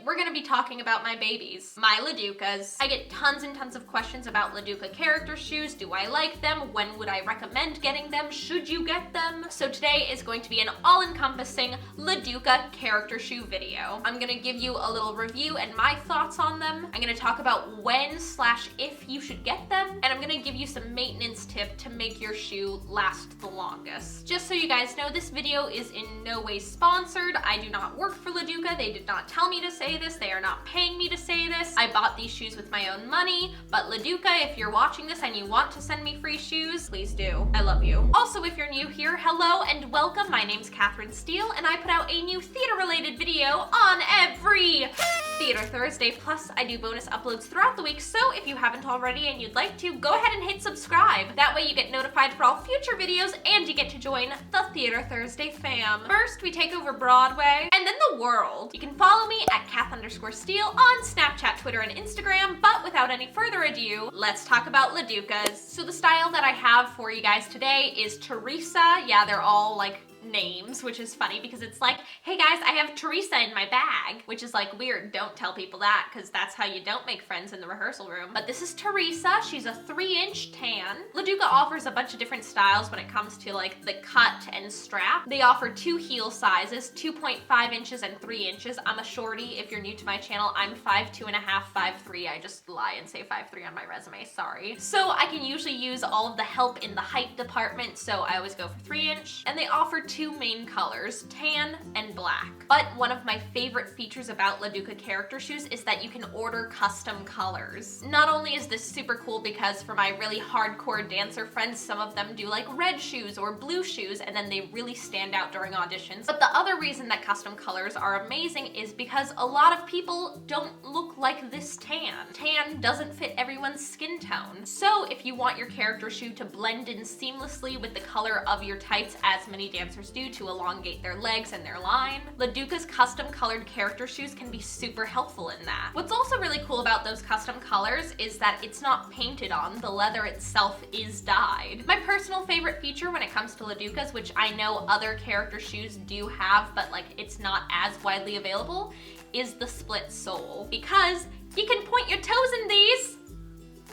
we're gonna be talking about my babies, my LaDucas. I get tons and tons of questions about LaDuca character shoes. Do I like them? When would I recommend getting them? Should you get them? So today is going to be an all-encompassing LaDuca character shoe video. I'm gonna give you a little review and my thoughts on them. I'm gonna talk about when/if you should get them, and I'm gonna give you some maintenance tip to make your shoe last the longest. Just so you guys know, this video is in no way sponsored. I do not work for LaDuca. They did not tell me to say this. They are not paying me to say this. I bought these shoes with my own money, but LaDuca, if you're watching this and you want to send me free shoes, please do. I love you. Also, if you're new here, hello and welcome. My name's Katherine Steele, and I put out a new theater-related video on every Theater Thursday, plus I do bonus uploads throughout the week, so if you haven't already and you'd like to, go ahead and hit subscribe. That way you get notified for all future videos and you get to join the Theater Thursday fam. First, we take over Broadway, and then the world. You can follow me at Kath_Steele on Snapchat, Twitter, and Instagram, but without any further ado, let's talk about LaDucas. So the style that I have for you guys today is Teresa. Yeah, they're all like names, which is funny because it's like, hey guys, I have Teresa in my bag, which is like weird. Don't tell people that because that's how you don't make friends in the rehearsal room. But this is Teresa. She's a 3-inch tan. LaDuca offers a bunch of different styles when it comes to like the cut and strap. They offer 2 heel sizes, 2.5 inches and 3 inches. I'm a shorty. If you're new to my channel, I'm 5'2.5", 5'3". I just lie and say 5'3" on my resume, sorry. So I can usually use all of the help in the height department, so I always go for 3-inch. And they offer 2 main colors, tan and black. But one of my favorite features about LaDuca character shoes is that you can order custom colors. Not only is this super cool because for my really hardcore dancer friends, some of them do like red shoes or blue shoes, and then they really stand out during auditions. But the other reason that custom colors are amazing is because a lot of people don't look like this tan. Tan doesn't fit everyone's skin tone. So if you want your character shoe to blend in seamlessly with the color of your tights, as many dancers do to elongate their legs and their line, LaDuca's custom colored character shoes can be super helpful in that. What's also really cool about those custom colors is that it's not painted on, the leather itself is dyed. My personal favorite feature when it comes to LaDucas, which I know other character shoes do have, but like it's not as widely available, is the split sole. Because you can point your toes in these.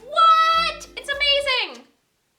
What? It's amazing!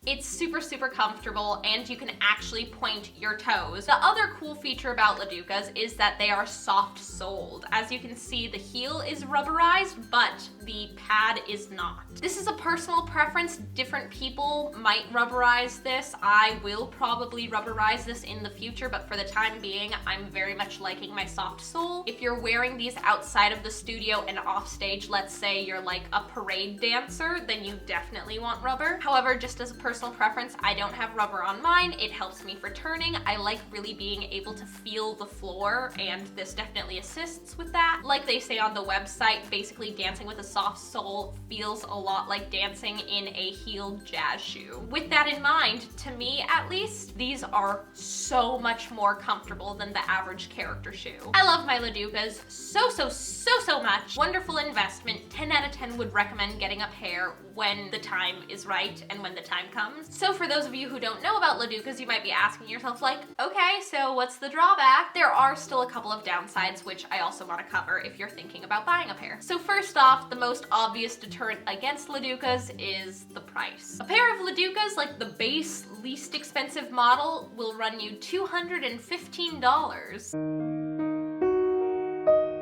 It's super, super comfortable, and you can actually point your toes. The other cool feature about LaDucas is that they are soft-soled. As you can see, the heel is rubberized, but the pad is not. This is a personal preference. Different people might rubberize this. I will probably rubberize this in the future, but for the time being, I'm very much liking my soft sole. If you're wearing these outside of the studio and off stage, let's say you're like a parade dancer, then you definitely want rubber. However, just as a personal preference, I don't have rubber on mine. It helps me for turning. I like really being able to feel the floor, and this definitely assists with that. Like they say on the website, basically dancing with a soft sole feels a lot like dancing in a heeled jazz shoe. With that in mind, to me at least, these are so much more comfortable than the average character shoe. I love my LaDucas so much. Wonderful investment. 10 out of 10 would recommend getting a pair when the time is right and when the time comes. So for those of you who don't know about LaDucas, you might be asking yourself like, okay, so what's the drawback? There are still a couple of downsides, which I also want to cover if you're thinking about buying a pair. So first off, the most obvious deterrent against LaDucas is the price. A pair of LaDucas, like the base, least expensive model, will run you $215.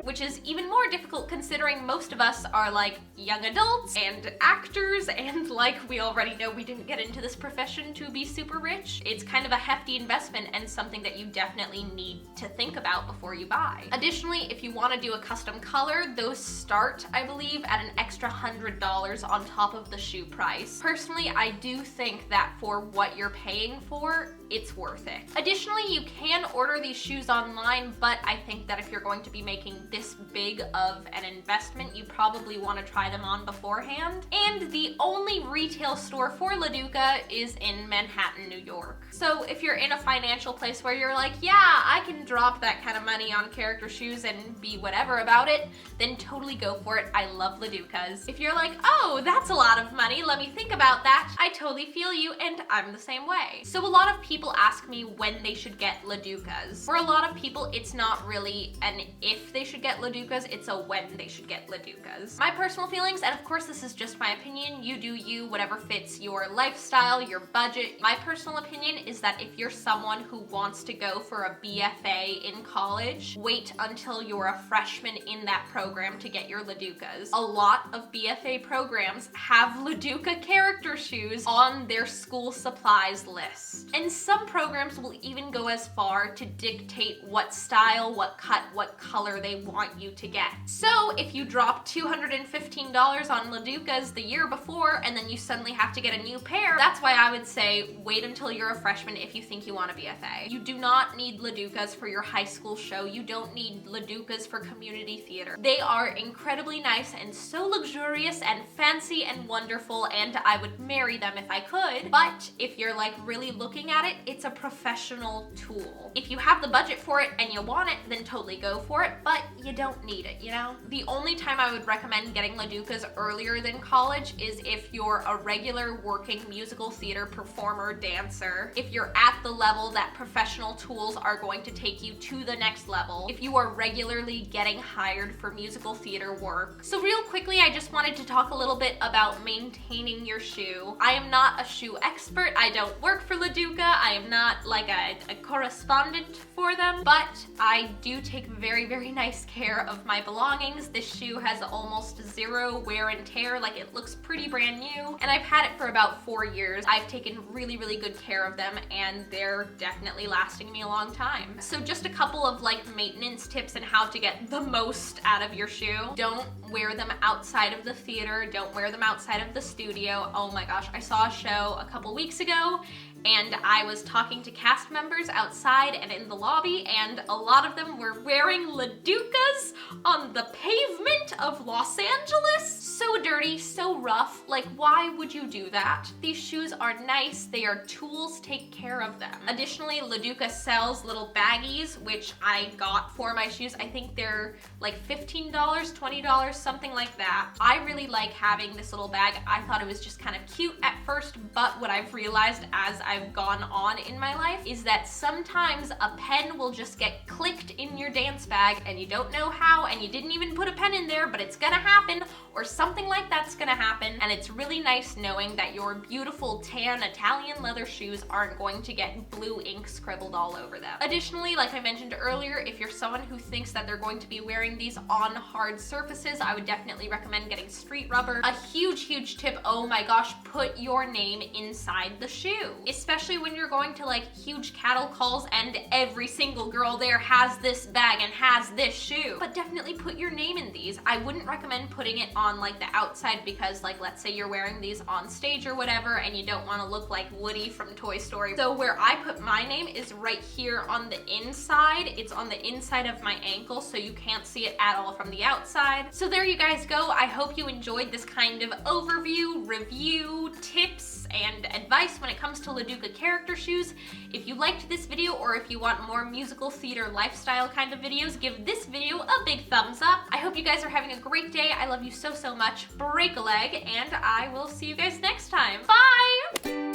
Which is even more difficult considering most of us are like young adults and actors, and like we already know we didn't get into this profession to be super rich. It's kind of a hefty investment and something that you definitely need to think about before you buy. Additionally, if you want to do a custom color, those start, I believe, at an extra $100 on top of the shoe price. Personally, I do think that for what you're paying for, it's worth it. Additionally, you can order these shoes online, but I think that if you're going to be making this big of an investment, you probably want to try them on beforehand. And the only retail store for LaDuca is in Manhattan, New York. So if you're in a financial place where you're like, yeah, I can drop that kind of money on character shoes and be whatever about it, then totally go for it. I love LaDucas. If you're like, oh, that's a lot of money, let me think about that, I totally feel you, and I'm the same way. So a lot of people ask me when they should get LaDucas. For a lot of people, it's not really an if they should get get LaDucas, it's a when they should get LaDucas. My personal feelings, and of course this is just my opinion, you do you, whatever fits your lifestyle, your budget. My personal opinion is that if you're someone who wants to go for a BFA in college, wait until you're a freshman in that program to get your LaDucas. A lot of BFA programs have LaDuca character shoes on their school supplies list. And some programs will even go as far to dictate what style, what cut, what color they want you to get. So if you drop $215 on LaDucas the year before and then you suddenly have to get a new pair, that's why I would say wait until you're a freshman if you think you want a BFA. You do not need LaDucas for your high school show. You don't need LaDucas for community theater. They are incredibly nice and so luxurious and fancy and wonderful, and I would marry them if I could. But if you're like really looking at it, it's a professional tool. If you have the budget for it and you want it, then totally go for it, but you don't need it, you know? The only time I would recommend getting LaDucas earlier than college is if you're a regular working musical theater performer, dancer, if you're at the level that professional tools are going to take you to the next level, if you are regularly getting hired for musical theater work. So real quickly, I just wanted to talk a little bit about maintaining your shoe. I am not a shoe expert. I don't work for LaDuca. I am not like a correspondent for them, but I do take very, very nice care of my belongings. This shoe has almost zero wear and tear. Like, it looks pretty brand new, and I've had it for about 4 years. I've taken really, really good care of them, and they're definitely lasting me a long time. So just a couple of like maintenance tips and how to get the most out of your shoe. Don't wear them outside of the theater. Don't wear them outside of the studio. Oh my gosh, I saw a show a couple weeks ago and I was talking to cast members outside and in the lobby, and a lot of them were wearing LaDucas on the pavement of Los Angeles. So dirty, so rough. Like, why would you do that? These shoes are nice. They are tools. Take care of them. Additionally, LaDuca sells little baggies, which I got for my shoes. I think they're like $15, $20, something like that. I really like having this little bag. I thought it was just kind of cute at first, but what I've realized as I've gone on in my life is that sometimes a pen will just get clicked in your dance bag and you don't know how, and you didn't even put a pen in there, but it's gonna happen, or something like that's gonna happen, and it's really nice knowing that your beautiful tan Italian leather shoes aren't going to get blue ink scribbled all over them. Additionally, like I mentioned earlier, if you're someone who thinks that they're going to be wearing these on hard surfaces, I would definitely recommend getting street rubber. A huge, huge tip, oh my gosh, put your name inside the shoe. Especially when you're going to like huge cattle calls and every single girl there has this bag and has this shoe. But definitely put your name in these. I wouldn't recommend putting it on like the outside because, like, let's say you're wearing these on stage or whatever and you don't want to look like Woody from Toy Story. So where I put my name is right here on the inside. It's on the inside of my ankle, so you can't see it at all from the outside. So there you guys go. I hope you enjoyed this kind of overview, review, tips, and advice when it comes to LaDuca character shoes. If you liked this video, or if you want more musical theater lifestyle kind of videos, give this video a big thumbs up. I hope you guys are having a great day. I love you so, so much. Break a leg, and I will see you guys next time. Bye!